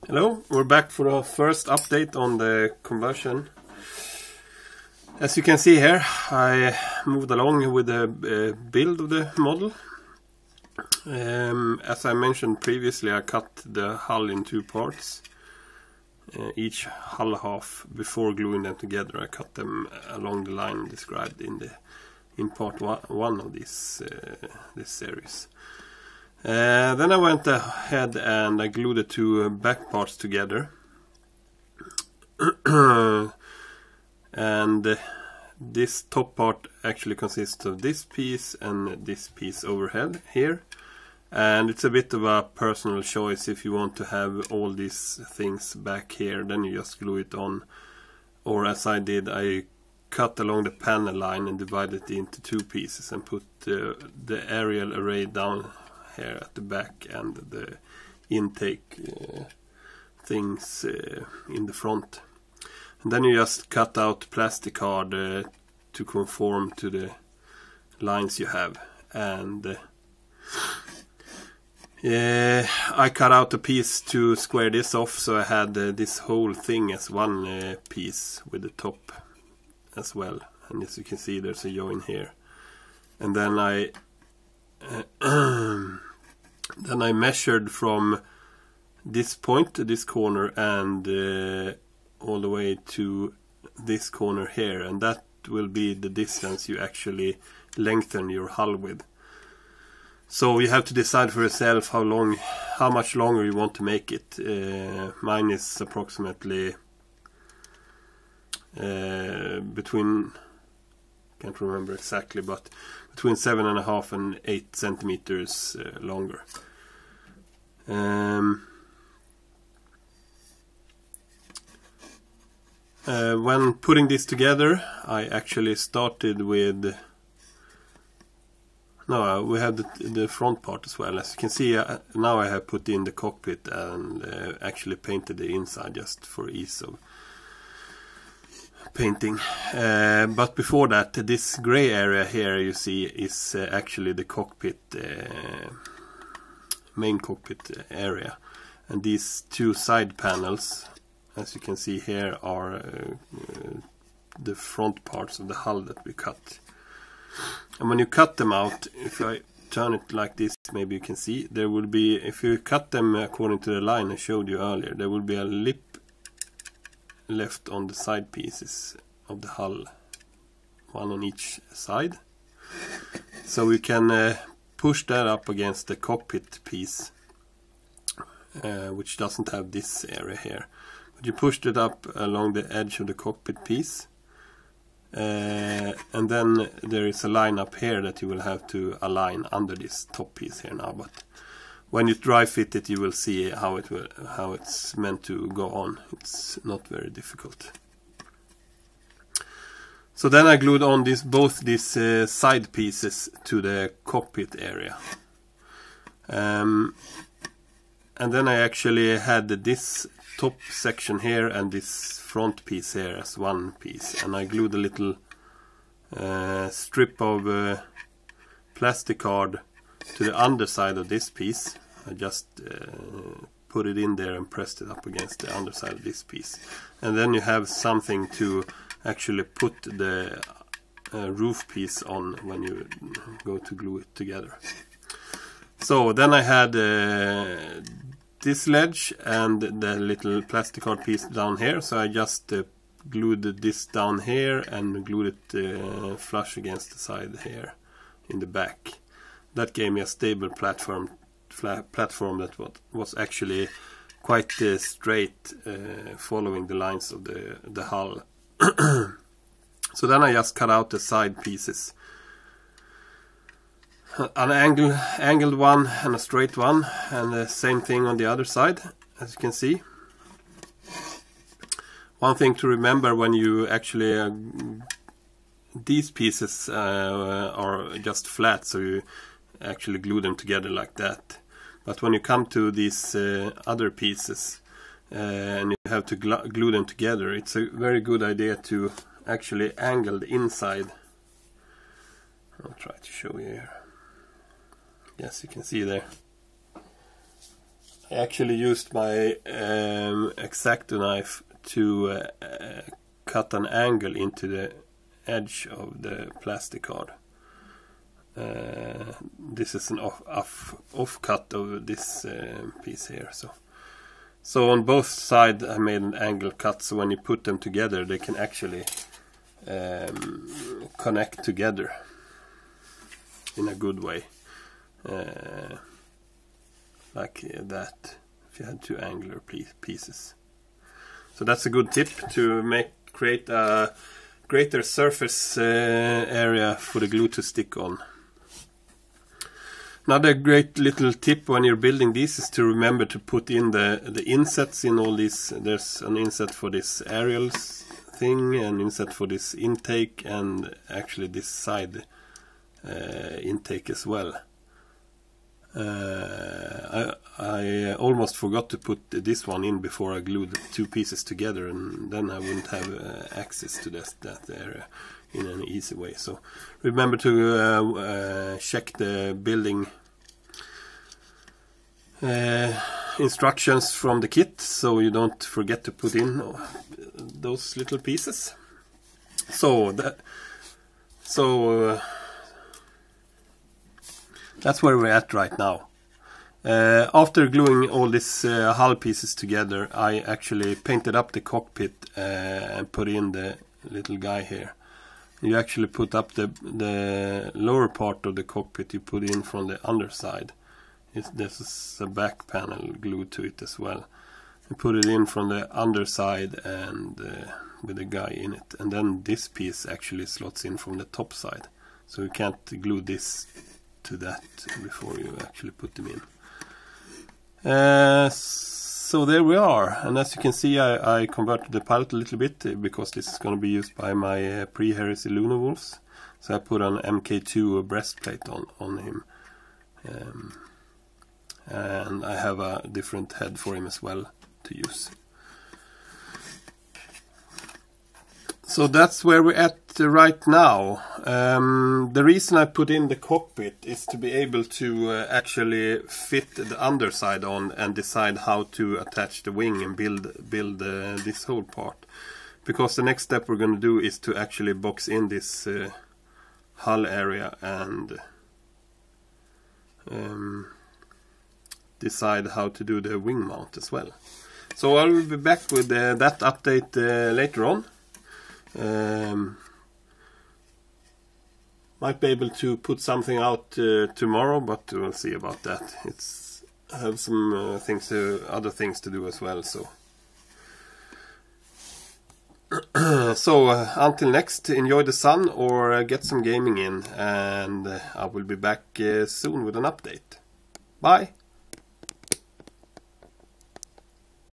Hello, we're back for the first update on the conversion. As you can see here, I moved along with the build of the model. As I mentioned previously, I cut the hull in two parts. Each hull half, before gluing them together, I cut them along the line described in part one of this series. Then I went ahead and I glued the two back parts together. And this top part actually consists of this piece and this piece overhead here. And it's a bit of a personal choice. If you want to have all these things back here, then you just glue it on. Or as I did, I cut along the panel line and divided it into two pieces and put the aerial array down here at the back and the intake things in the front. And then you just cut out plastic card to conform to the lines you have. And I cut out a piece to square this off, so I had this whole thing as one piece with the top as well. And as you can see, there's a join here. And then I measured from this point to this corner and all the way to this corner here, and that will be the distance you actually lengthen your hull with. So you have to decide for yourself how much longer you want to make it. Mine is approximately between, can't remember exactly, but between 7.5 and 8 centimeters longer. When putting this together, I actually started with we have the front part as well. As you can see, now I have put in the cockpit and actually painted the inside just for ease of painting. But before that, this gray area here you see is actually the cockpit, main cockpit area. And these two side panels, as you can see here, are the front parts of the hull that we cut. And when you cut them out, if I turn it like this, maybe you can see, there will be, if you cut them according to the line I showed you earlier, there will be a lip left on the side pieces of the hull, one on each side. So we can push that up against the cockpit piece, which doesn't have this area here. But you pushed it up along the edge of the cockpit piece. And then there is a line up here that you will have to align under this top piece here now, but when you dry fit it you will see how it's meant to go on. It's not very difficult. So then I glued on both these side pieces to the cockpit area, and then I actually had this top section here and this front piece here as one piece, and I glued a little strip of plastic card to the underside of this piece. I just put it in there and pressed it up against the underside of this piece, and then you have something to actually put the roof piece on when you go to glue it together. So then I had this ledge and the little plastic card piece down here, so I just glued this down here and glued it flush against the side here in the back. That gave me a stable platform that was actually quite straight, following the lines of the hull. So then I just cut out the side pieces, an angled one and a straight one, and the same thing on the other side, as you can see. One thing to remember when you actually these pieces are just flat, so you actually glue them together like that. But when you come to these other pieces and you have to glue them together, it's a very good idea to actually angle the inside. I'll try to show you here. Yes, you can see there. I actually used my X-Acto knife to cut an angle into the edge of the plastic card. This is an off cut of this piece here. So on both sides I made an angle cut, so when you put them together they can actually connect together in a good way, like that, if you had two angular pieces. So that's a good tip to create a greater surface area for the glue to stick on. Another great little tip when you're building these is to remember to put in the insets in all these. There's an inset for this aerial thing, an inset for this intake, and actually this side intake as well. I almost forgot to put this one in before I glued the two pieces together, and then I wouldn't have access to that area in an easy way. So remember to check the building instructions from the kit, so you don't forget to put in those little pieces. So that's where we're at right now. After gluing all these hull pieces together, I actually painted up the cockpit and put in the little guy here. You actually put up the lower part of the cockpit, you put in from the underside. This is a back panel glued to it as well. You put it in from the underside and with the guy in it. And then this piece actually slots in from the top side. So you can't glue this to that before you actually put them in. So there we are, and as you can see I converted the pilot a little bit because this is going to be used by my pre-Heresy Luna Wolves. So I put an MK2 breastplate on him, and I have a different head for him as well to use. So that's where we're at right now. The reason I put in the cockpit is to be able to actually fit the underside on and decide how to attach the wing and build this whole part. Because the next step we're going to do is to actually box in this hull area and decide how to do the wing mount as well. So I will be back with that update later on. Might be able to put something out tomorrow, but we'll see about that. I have some other things to do as well. So, until next, enjoy the sun or get some gaming in, and I will be back soon with an update. Bye.